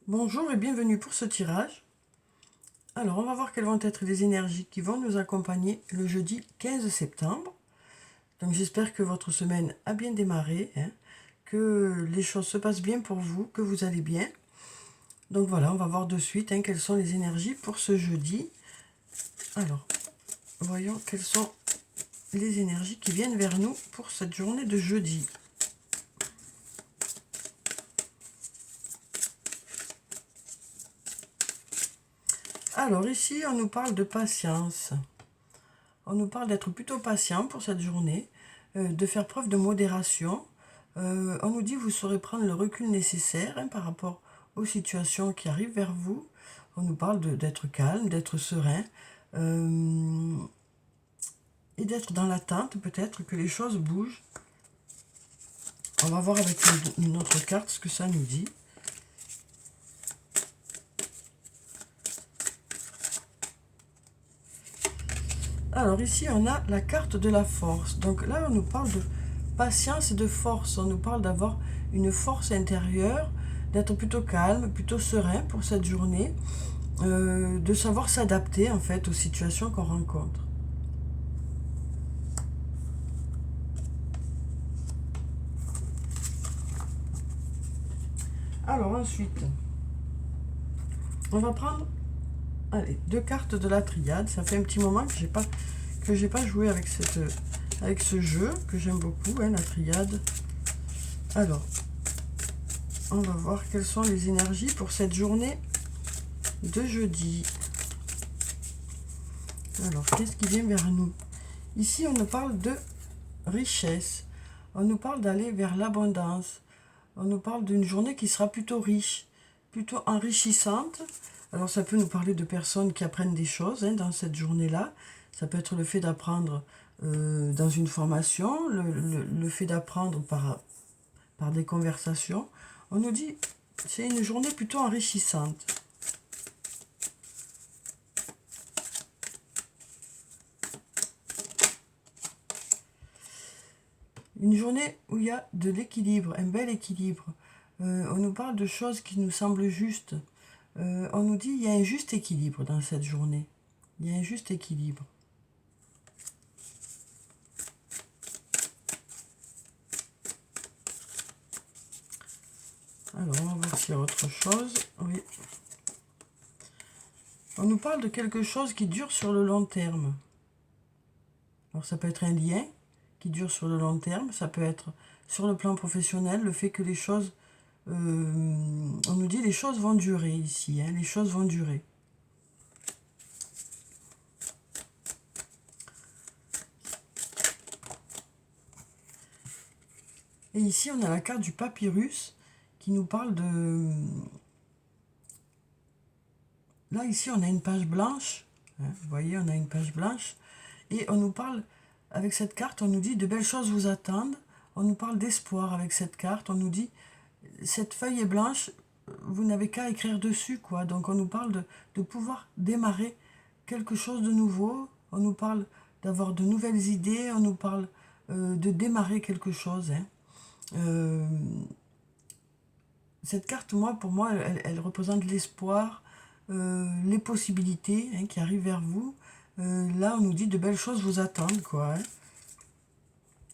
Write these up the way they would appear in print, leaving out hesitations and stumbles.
Bonjour et bienvenue pour ce tirage. Alors, on va voir quelles vont être les énergies qui vont nous accompagner le jeudi 15 septembre. Donc, j'espère que votre semaine a bien démarré, que les choses se passent bien pour vous, que vous allez bien. Donc voilà, on va voir de suite quelles sont les énergies pour ce jeudi. Alors, voyons quelles sont les énergies qui viennent vers nous pour cette journée de jeudi. Alors ici, on nous parle de patience. On nous parle d'être plutôt patient pour cette journée, de faire preuve de modération. On nous dit que vous saurez prendre le recul nécessaire par rapport aux situations qui arrivent vers vous. On nous parle d'être calme, d'être serein et d'être dans l'attente peut-être que les choses bougent. On va voir avec une autre carte ce que ça nous dit. Alors ici, on a la carte de la force. Donc là, on nous parle de patience et de force. On nous parle d'avoir une force intérieure, d'être plutôt calme, plutôt serein pour cette journée, de savoir s'adapter en fait aux situations qu'on rencontre. Alors ensuite, on va prendre deux cartes de la triade. Ça fait un petit moment que j'ai pas joué avec ce jeu que j'aime beaucoup, la triade. Alors, on va voir quelles sont les énergies pour cette journée de jeudi. Alors, qu'est-ce qui vient vers nous? Ici, on nous parle de richesse. On nous parle d'aller vers l'abondance. On nous parle d'une journée qui sera plutôt riche, plutôt enrichissante. Alors, ça peut nous parler de personnes qui apprennent des choses dans cette journée-là. Ça peut être le fait d'apprendre dans une formation, le fait d'apprendre par des conversations. On nous dit que c'est une journée plutôt enrichissante. Une journée où il y a de l'équilibre, un bel équilibre. On nous parle de choses qui nous semblent justes. On nous dit qu'il y a un juste équilibre dans cette journée. Il y a un juste équilibre. Alors, on va voir s'il y a autre chose. Oui. On nous parle de quelque chose qui dure sur le long terme. Alors, ça peut être un lien qui dure sur le long terme. Ça peut être sur le plan professionnel, le fait que les choses... on nous dit les choses vont durer ici. Les choses vont durer. Et ici, on a la carte du papyrus qui nous parle de... Là, ici, on a une page blanche. Vous voyez, on a une page blanche. Et on nous parle, avec cette carte, on nous dit de belles choses vous attendent. On nous parle d'espoir avec cette carte. On nous dit, cette feuille est blanche, vous n'avez qu'à écrire dessus, quoi. Donc, on nous parle de pouvoir démarrer quelque chose de nouveau. On nous parle d'avoir de nouvelles idées. On nous parle de démarrer quelque chose. Cette carte, pour moi, elle représente l'espoir, les possibilités qui arrivent vers vous. Là, on nous dit de belles choses vous attendent, quoi.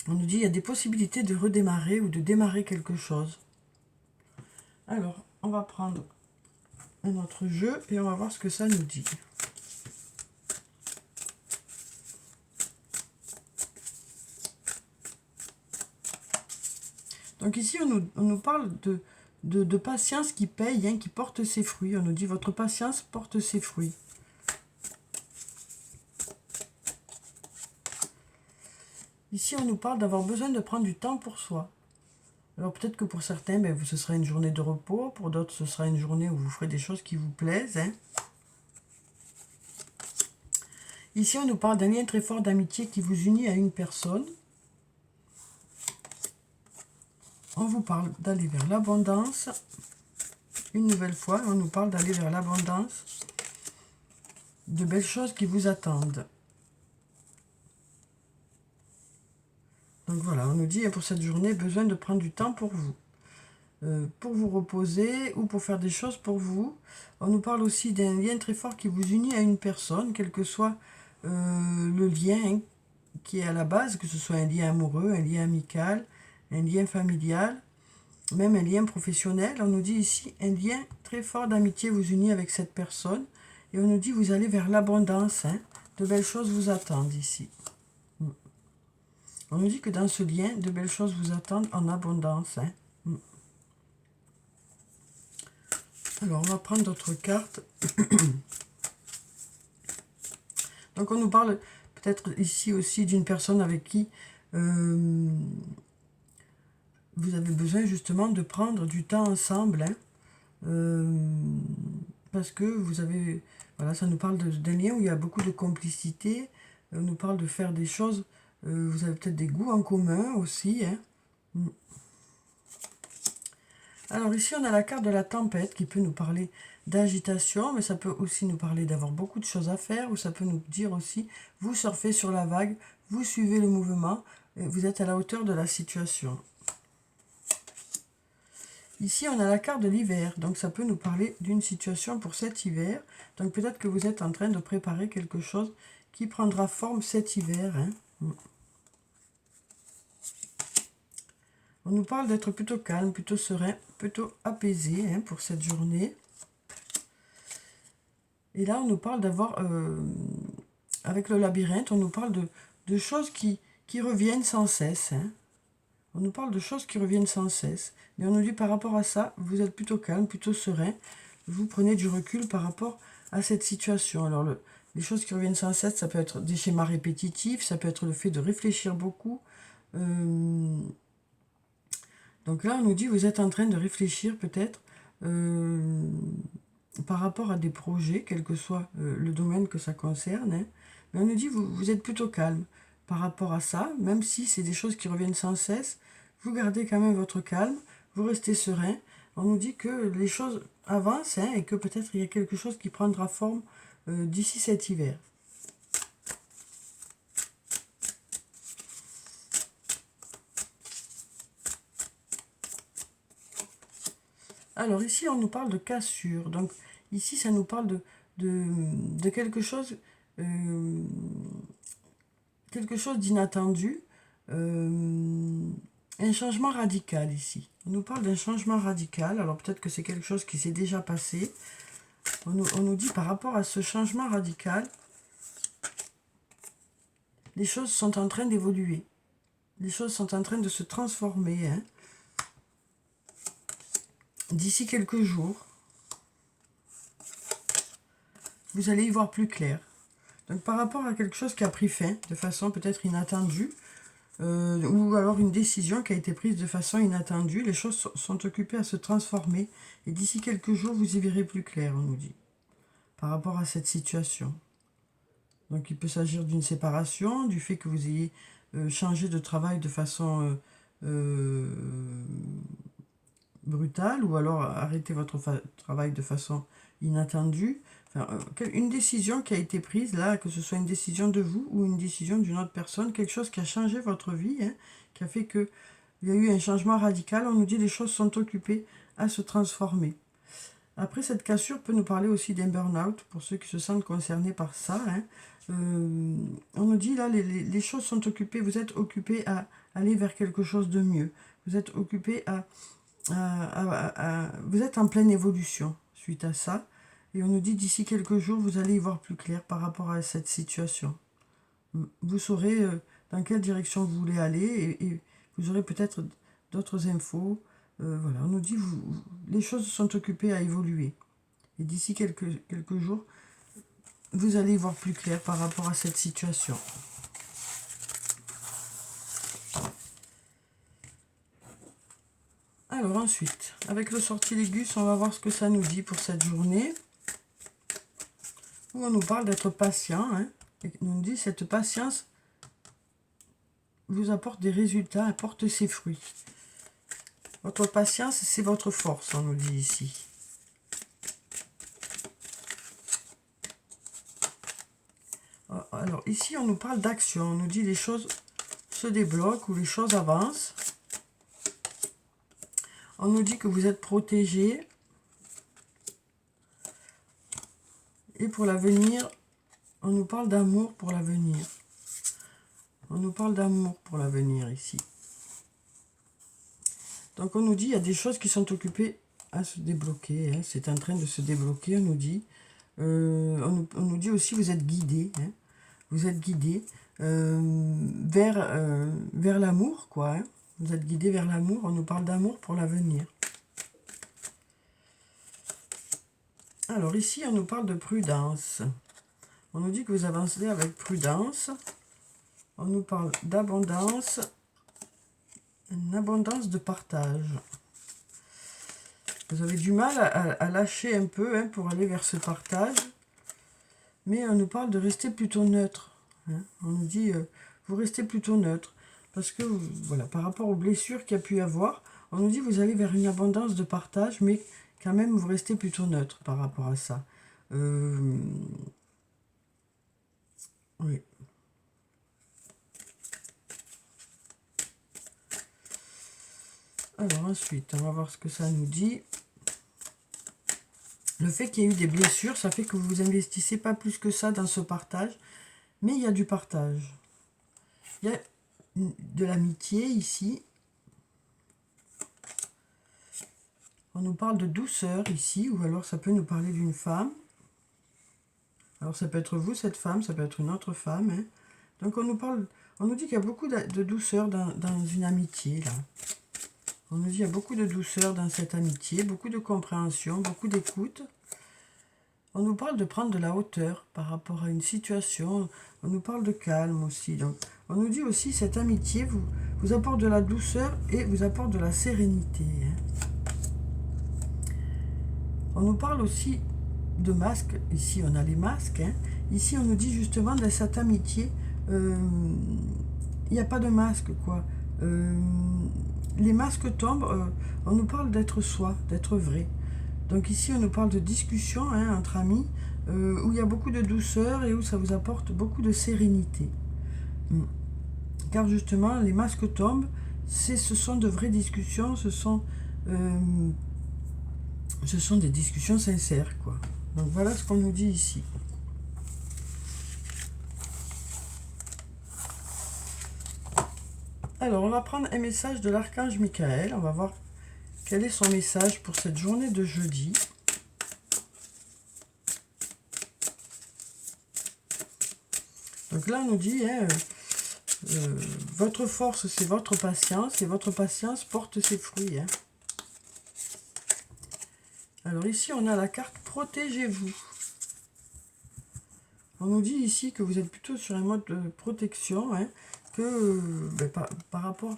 On nous dit il y a des possibilités de redémarrer ou de démarrer quelque chose. Alors, on va prendre un autre jeu et on va voir ce que ça nous dit. Donc ici, on nous parle de patience qui paye, qui porte ses fruits. On nous dit votre patience porte ses fruits. Ici, on nous parle d'avoir besoin de prendre du temps pour soi. Alors peut-être que pour certains, ce sera une journée de repos. Pour d'autres, ce sera une journée où vous ferez des choses qui vous plaisent. Ici, on nous parle d'un lien très fort d'amitié qui vous unit à une personne. On vous parle d'aller vers l'abondance. Une nouvelle fois, on nous parle d'aller vers l'abondance. De belles choses qui vous attendent. Donc voilà, on nous dit pour cette journée, besoin de prendre du temps pour vous. pour vous reposer ou pour faire des choses pour vous. On nous parle aussi d'un lien très fort qui vous unit à une personne, quel que soit le lien qui est à la base, que ce soit un lien amoureux, un lien amical, un lien familial, même un lien professionnel. On nous dit ici un lien très fort d'amitié vous unit avec cette personne. Et on nous dit vous allez vers l'abondance. Hein. De belles choses vous attendent ici. On nous dit que dans ce lien, de belles choses vous attendent en abondance. Hein. Alors, on va prendre d'autres cartes. Donc, on nous parle peut-être ici aussi d'une personne avec qui vous avez besoin justement de prendre du temps ensemble. Hein. Parce que vous avez... Voilà, ça nous parle d'un lien où il y a beaucoup de complicité. On nous parle de faire des choses. Vous avez peut-être des goûts en commun aussi. Hein. Alors ici, on a la carte de la tempête qui peut nous parler d'agitation, mais ça peut aussi nous parler d'avoir beaucoup de choses à faire, ou ça peut nous dire aussi, vous surfez sur la vague, vous suivez le mouvement, et vous êtes à la hauteur de la situation. Ici, on a la carte de l'hiver, donc ça peut nous parler d'une situation pour cet hiver. Donc peut-être que vous êtes en train de préparer quelque chose qui prendra forme cet hiver. Hein. On nous parle d'être plutôt calme, plutôt serein, plutôt apaisé hein, pour cette journée. Et là, on nous parle d'avoir, avec le labyrinthe, on nous parle de choses qui reviennent sans cesse. Hein. On nous parle de choses qui reviennent sans cesse. Mais on nous dit par rapport à ça, vous êtes plutôt calme, plutôt serein. Vous prenez du recul par rapport à cette situation. Alors, les choses qui reviennent sans cesse, ça peut être des schémas répétitifs, ça peut être le fait de réfléchir beaucoup. Donc là, on nous dit, vous êtes en train de réfléchir peut-être par rapport à des projets, quel que soit le domaine que ça concerne. Hein. Mais on nous dit, vous êtes plutôt calme par rapport à ça, même si c'est des choses qui reviennent sans cesse. Vous gardez quand même votre calme, vous restez serein. On nous dit que les choses avancent hein, et que peut-être il y a quelque chose qui prendra forme d'ici cet hiver. Alors ici, on nous parle de cassure. Donc ici, ça nous parle de quelque chose d'inattendu. Un changement radical ici. On nous parle d'un changement radical. Alors peut-être que c'est quelque chose qui s'est déjà passé. On nous dit par rapport à ce changement radical, les choses sont en train d'évoluer. Les choses sont en train de se transformer. Hein. D'ici quelques jours, vous allez y voir plus clair. Donc par rapport à quelque chose qui a pris fin de façon peut-être inattendue, ou alors une décision qui a été prise de façon inattendue, les choses sont occupées à se transformer. Et d'ici quelques jours, vous y verrez plus clair, on nous dit, par rapport à cette situation. Donc il peut s'agir d'une séparation, du fait que vous ayez changé de travail de façon brutale, ou alors arrêté votre travail de façon inattendue. Enfin, une décision qui a été prise là, que ce soit une décision de vous ou une décision d'une autre personne, quelque chose qui a changé votre vie, hein, qui a fait que il y a eu un changement radical. On nous dit que les choses sont occupées à se transformer. Après, cette cassure peut nous parler aussi d'un burn-out, pour ceux qui se sentent concernés par ça. Hein. On nous dit là, les choses sont occupées, vous êtes occupé à aller vers quelque chose de mieux. Vous êtes occupé vous êtes en pleine évolution suite à ça. Et on nous dit d'ici quelques jours, vous allez y voir plus clair par rapport à cette situation. Vous saurez dans quelle direction vous voulez aller et vous aurez peut-être d'autres infos. Voilà, on nous dit les choses sont occupées à évoluer. Et d'ici quelques jours, vous allez y voir plus clair par rapport à cette situation. Alors ensuite, avec le sortilègus, on va voir ce que ça nous dit pour cette journée. Où on nous parle d'être patient. Hein, et on nous dit cette patience vous apporte des résultats, apporte ses fruits. Votre patience, c'est votre force, on nous dit ici. Alors ici, on nous parle d'action. On nous dit les choses se débloquent ou les choses avancent. on nous dit que vous êtes protégé. Et pour l'avenir, on nous parle d'amour pour l'avenir. On nous parle d'amour pour l'avenir ici. Donc on nous dit, il y a des choses qui sont occupées à se débloquer. Hein. C'est en train de se débloquer, on nous dit. On nous dit aussi, vous êtes guidé. Hein. Vous êtes guidé vers l'amour, quoi. Hein. Vous êtes guidé vers l'amour. On nous parle d'amour pour l'avenir. Alors ici, on nous parle de prudence. On nous dit que vous avancez avec prudence. On nous parle d'abondance. Une abondance de partage. Vous avez du mal à lâcher un peu hein, pour aller vers ce partage. Mais on nous parle de rester plutôt neutre. Hein. On nous dit, vous restez plutôt neutre. Parce que, voilà, par rapport aux blessures qu'il y a pu y avoir, on nous dit, vous allez vers une abondance de partage, mais quand même, vous restez plutôt neutre par rapport à ça. Oui. Alors ensuite, on va voir ce que ça nous dit. Le fait qu'il y ait eu des blessures, ça fait que vous vous investissez pas plus que ça dans ce partage. Mais il y a du partage. Il y a de l'amitié ici. On nous parle de douceur ici, ou alors ça peut nous parler d'une femme. Alors ça peut être vous, cette femme, ça peut être une autre femme. Hein. Donc on nous dit qu'il y a beaucoup de douceur dans une amitié, là. On nous dit qu'il y a beaucoup de douceur dans cette amitié, beaucoup de compréhension, beaucoup d'écoute. On nous parle de prendre de la hauteur par rapport à une situation. On nous parle de calme aussi. Donc, on nous dit aussi que cette amitié vous apporte de la douceur et vous apporte de la sérénité. Hein. On nous parle aussi de masques. Ici, on a les masques. Hein. Ici, on nous dit justement de cette amitié, il n'y a pas de masque, quoi. Les masques tombent, on nous parle d'être soi, d'être vrai. Donc ici, on nous parle de discussion hein, entre amis, où il y a beaucoup de douceur et où ça vous apporte beaucoup de sérénité. Car justement, les masques tombent, ce sont de vraies discussions, ce sont des discussions sincères, quoi. Donc voilà ce qu'on nous dit ici. Alors, on va prendre un message de l'archange Michael. On va voir quel est son message pour cette journée de jeudi. Donc là, on nous dit, hein, votre force, c'est votre patience, et votre patience porte ses fruits. Hein. Alors ici, on a la carte « Protégez-vous ». On nous dit ici que vous êtes plutôt sur un mode de protection, hein, que par rapport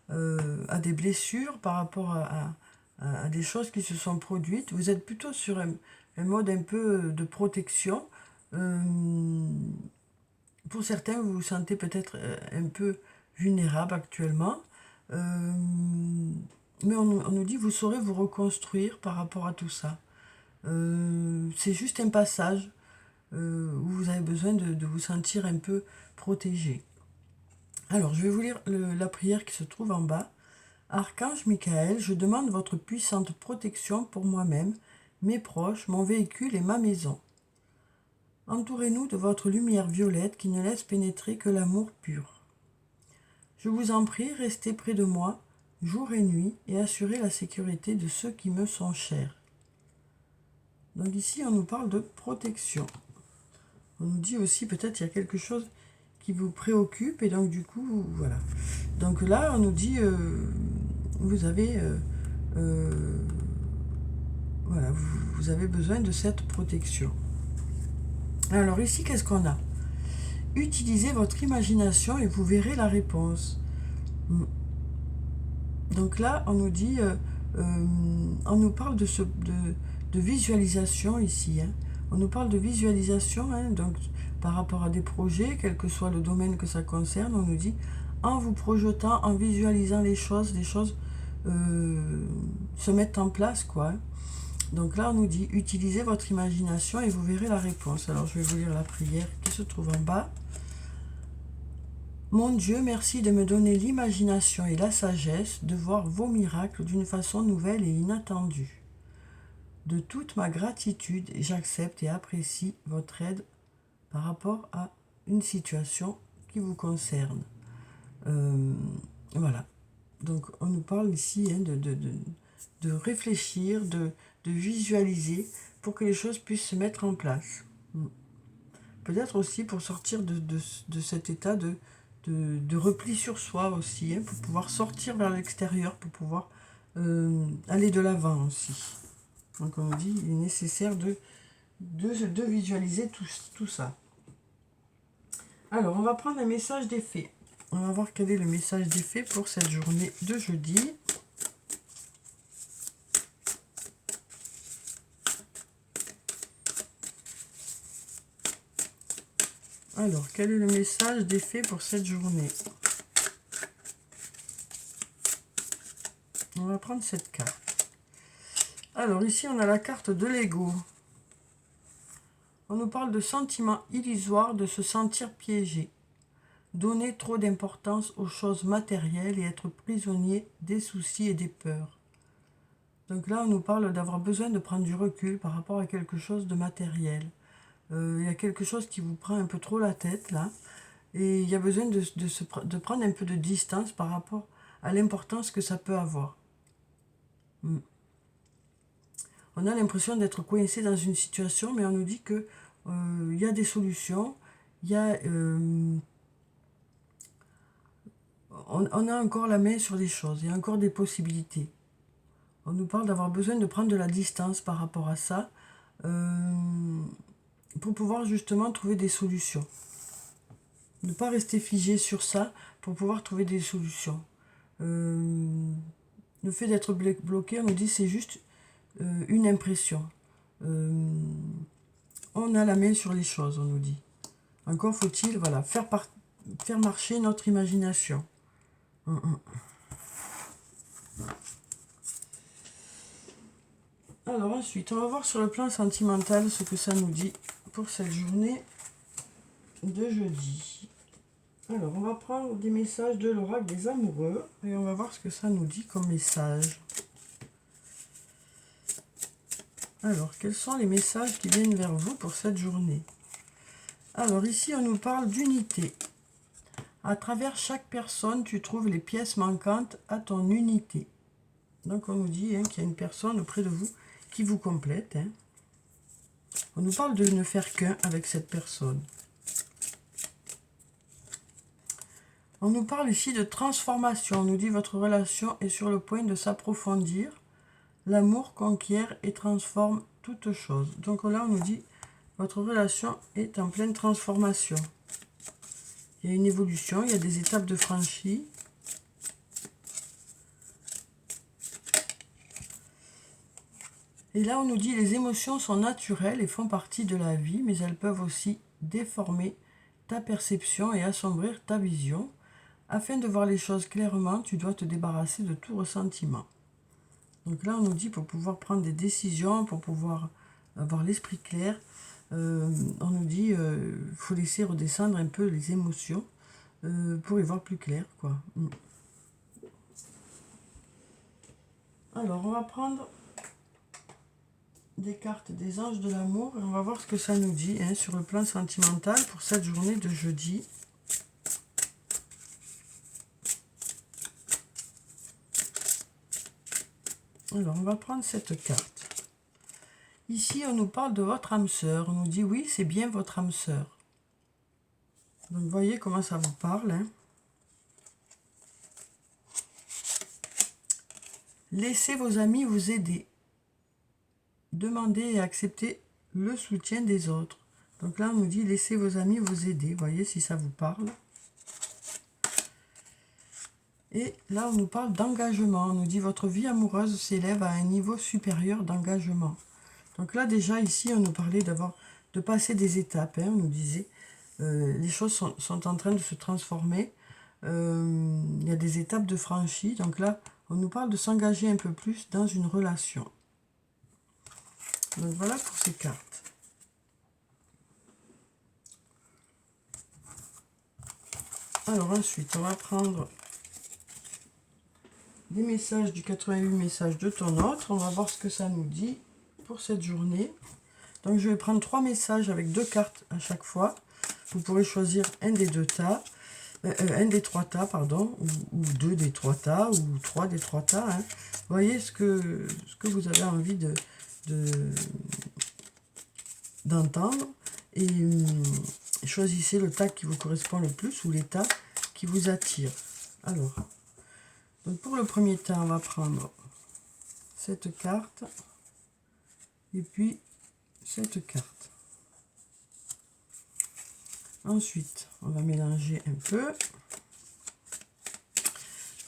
à des blessures, par rapport à des choses qui se sont produites, vous êtes plutôt sur un mode un peu de protection. Pour certains, vous vous sentez peut-être un peu vulnérable actuellement, mais on nous dit que vous saurez vous reconstruire par rapport à tout ça. C'est juste un passage où vous avez besoin de vous sentir un peu protégé. Alors, je vais vous lire la prière qui se trouve en bas. Archange Michael, je demande votre puissante protection pour moi-même, mes proches, mon véhicule et ma maison. Entourez-nous de votre lumière violette qui ne laisse pénétrer que l'amour pur. Je vous en prie, restez près de moi, jour et nuit, et assurez la sécurité de ceux qui me sont chers. Donc ici, on nous parle de protection. On nous dit aussi, peut-être, il y a quelque chose qui vous préoccupe, et donc du coup, voilà. Donc là, on nous dit, vous avez, voilà, vous avez besoin de cette protection. Alors ici, qu'est-ce qu'on a? Utilisez votre imagination et vous verrez la réponse. Donc là, on nous dit, on nous parle de visualisation ici. Hein. On nous parle de visualisation, hein, donc par rapport à des projets, quel que soit le domaine que ça concerne, on nous dit, en vous projetant, en visualisant les choses se mettent en place, quoi. Hein. Donc là, on nous dit, utilisez votre imagination et vous verrez la réponse. Alors, je vais vous lire la prière qui se trouve en bas. Mon Dieu, merci de me donner l'imagination et la sagesse de voir vos miracles d'une façon nouvelle et inattendue. De toute ma gratitude, j'accepte et apprécie votre aide par rapport à une situation qui vous concerne. Voilà. Donc on nous parle ici de réfléchir, de visualiser pour que les choses puissent se mettre en place. Peut-être aussi pour sortir de cet état de repli sur soi aussi, hein, pour pouvoir sortir vers l'extérieur, pour pouvoir aller de l'avant aussi. Donc on nous dit qu'il est nécessaire de visualiser tout ça. Alors on va prendre un message d'effet. On va voir quel est le message d'effet pour cette journée de jeudi. Alors, quel est le message d'effet pour cette journée? On va prendre cette carte. Alors, ici, on a la carte de l'ego. On nous parle de sentiments illusoires, de se sentir piégé. Donner trop d'importance aux choses matérielles et être prisonnier des soucis et des peurs. Donc là, on nous parle d'avoir besoin de prendre du recul par rapport à quelque chose de matériel. Il y a quelque chose qui vous prend un peu trop la tête, là. Et il y a besoin de prendre un peu de distance par rapport à l'importance que ça peut avoir. On a l'impression d'être coincé dans une situation, mais on nous dit que y a des solutions, il y a, on a encore la main sur des choses, il y a encore des possibilités. On nous parle d'avoir besoin de prendre de la distance par rapport à ça, pour pouvoir justement trouver des solutions. Ne pas rester figé sur ça pour pouvoir trouver des solutions. Le fait d'être bloqué, on nous dit c'est juste une impression. On a la main sur les choses, on nous dit. Encore faut-il faire marcher notre imagination. Alors ensuite, on va voir sur le plan sentimental ce que ça nous dit pour cette journée de jeudi. Alors, on va prendre des messages de l'oracle des amoureux et on va voir ce que ça nous dit comme message. Alors, quels sont les messages qui viennent vers vous pour cette journée? Alors, ici, on nous parle d'unité. À travers chaque personne, tu trouves les pièces manquantes à ton unité. Donc, on nous dit qu'il y a une personne auprès de vous qui vous complète. On nous parle de ne faire qu'un avec cette personne. On nous parle ici de transformation. On nous dit votre relation est sur le point de s'approfondir. L'amour conquiert et transforme toute chose. Donc là, on nous dit votre relation est en pleine transformation. Il y a une évolution, il y a des étapes de franchie. Et là, on nous dit les émotions sont naturelles et font partie de la vie, mais elles peuvent aussi déformer ta perception et assombrir ta vision. Afin de voir les choses clairement, tu dois te débarrasser de tout ressentiment. Donc là, on nous dit pour pouvoir prendre des décisions, pour pouvoir avoir l'esprit clair, on nous dit faut laisser redescendre un peu les émotions pour y voir plus clair, quoi. Alors, on va prendre des cartes des anges de l'amour et on va voir ce que ça nous dit sur le plan sentimental pour cette journée de jeudi. Alors, on va prendre cette carte. Ici, on nous parle de votre âme sœur. On nous dit, oui, c'est bien votre âme sœur. Donc, vous voyez comment ça vous parle. Laissez vos amis vous aider. Demandez et acceptez le soutien des autres. Donc là, on nous dit, laissez vos amis vous aider. Vous voyez si ça vous parle. Et là, on nous parle d'engagement. On nous dit, votre vie amoureuse s'élève à un niveau supérieur d'engagement. Donc là, déjà, ici, on nous parlait de passer des étapes. On nous disait, les choses sont en train de se transformer. Il y a des étapes de franchie. Donc là, on nous parle de s'engager un peu plus dans une relation. Donc voilà pour ces cartes. Alors ensuite, on va prendre des messages du 88 messages de ton autre. On va voir ce que ça nous dit pour cette journée. Donc je vais prendre 3 messages avec 2 cartes à chaque fois. Vous pourrez choisir un des 2 tas, un des 3 tas, pardon, ou 2 des 3 tas, ou 3 des 3 tas. Hein. Voyez ce que vous avez envie d'entendre et choisissez le tas qui vous correspond le plus ou les tas qui vous attirent. Alors, donc pour le premier tas, on va prendre cette carte et puis cette carte. Ensuite, on va mélanger un peu.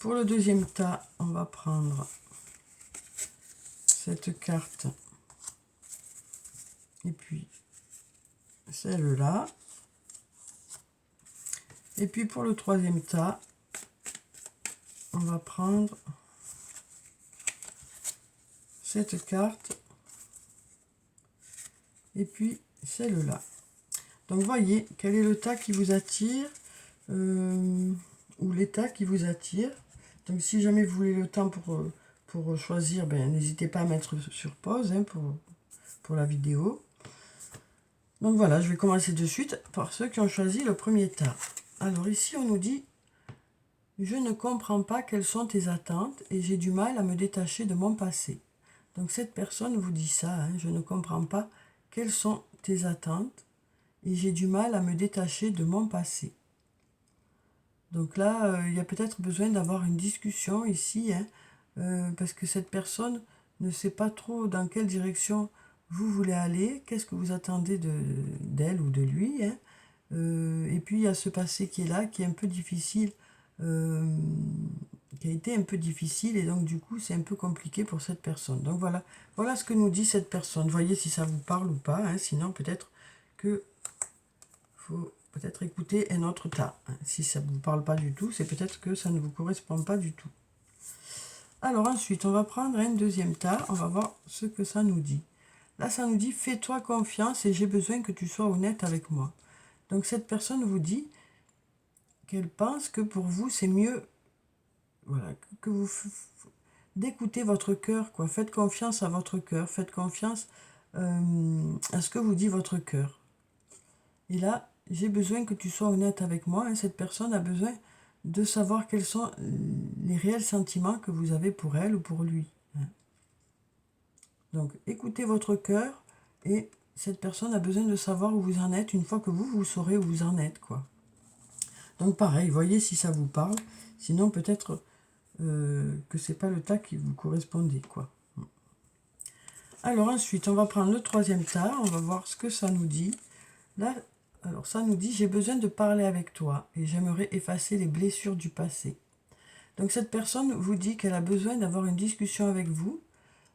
Pour le deuxième tas, on va prendre cette carte et puis celle-là. Et puis pour le troisième tas, on va prendre cette carte et puis celle-là. Donc voyez quel est le tas qui vous attire ou les tas qui vous attirent. Donc si jamais vous voulez le temps pour choisir, ben, n'hésitez pas à mettre sur pause hein, pour la vidéo. Donc voilà, je vais commencer de suite par ceux qui ont choisi le premier tas. Alors ici on nous dit « Je ne comprends pas quelles sont tes attentes et j'ai du mal à me détacher de mon passé. » Donc cette personne vous dit ça, hein, « Je ne comprends pas quelles sont tes attentes et j'ai du mal à me détacher de mon passé. » Donc là, il y a peut-être besoin d'avoir une discussion ici, hein, parce que cette personne ne sait pas trop dans quelle direction vous voulez aller, qu'est-ce que vous attendez d'elle ou de lui. Hein. Et puis il y a ce passé qui est là, qui est un peu difficile, qui a été un peu difficile, et donc du coup c'est un peu compliqué pour cette personne. Donc voilà ce que nous dit cette personne. Voyez si ça vous parle ou pas, hein, sinon peut-être que faut peut-être écouter un autre tas. Si ça ne vous parle pas du tout, c'est peut-être que ça ne vous correspond pas du tout. Alors ensuite, on va prendre un deuxième tas, on va voir ce que ça nous dit. Là, ça nous dit « Fais-toi confiance et j'ai besoin que tu sois honnête avec moi. » Donc cette personne vous dit qu'elle pense que pour vous, c'est mieux voilà, que vous d'écouter votre cœur, quoi. Faites confiance à votre cœur, faites confiance à ce que vous dit votre cœur. Et là, j'ai besoin que tu sois honnête avec moi. Hein. Cette personne a besoin de savoir quels sont les réels sentiments que vous avez pour elle ou pour lui. Hein. Donc, écoutez votre cœur et cette personne a besoin de savoir où vous en êtes. Une fois que vous saurez où vous en êtes, quoi. Donc, pareil, voyez si ça vous parle. Sinon, peut-être que c'est pas le tas qui vous correspondait, quoi. Alors, ensuite, on va prendre le troisième tas. On va voir ce que ça nous dit. Là, alors ça nous dit « J'ai besoin de parler avec toi et j'aimerais effacer les blessures du passé. » Donc cette personne vous dit qu'elle a besoin d'avoir une discussion avec vous.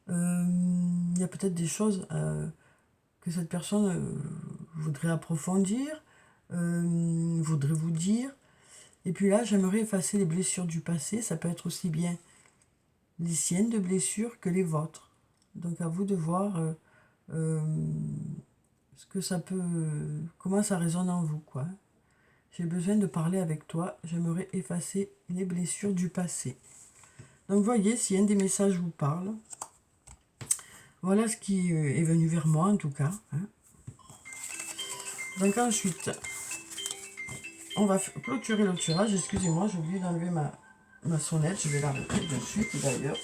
Il y a peut-être des choses que cette personne voudrait approfondir, voudrait vous dire. Et puis là, j'aimerais effacer les blessures du passé. Ça peut être aussi bien les siennes de blessures que les vôtres. Donc à vous de voir ce que ça peut, comment ça résonne en vous, quoi. J'ai besoin de parler avec toi, j'aimerais effacer les blessures du passé. Donc voyez, si un des messages vous parle, voilà ce qui est venu vers moi en tout cas. Hein. Donc ensuite, on va clôturer le tirage. Excusez-moi, j'ai oublié d'enlever ma sonnette, je vais la remettre de suite d'ailleurs.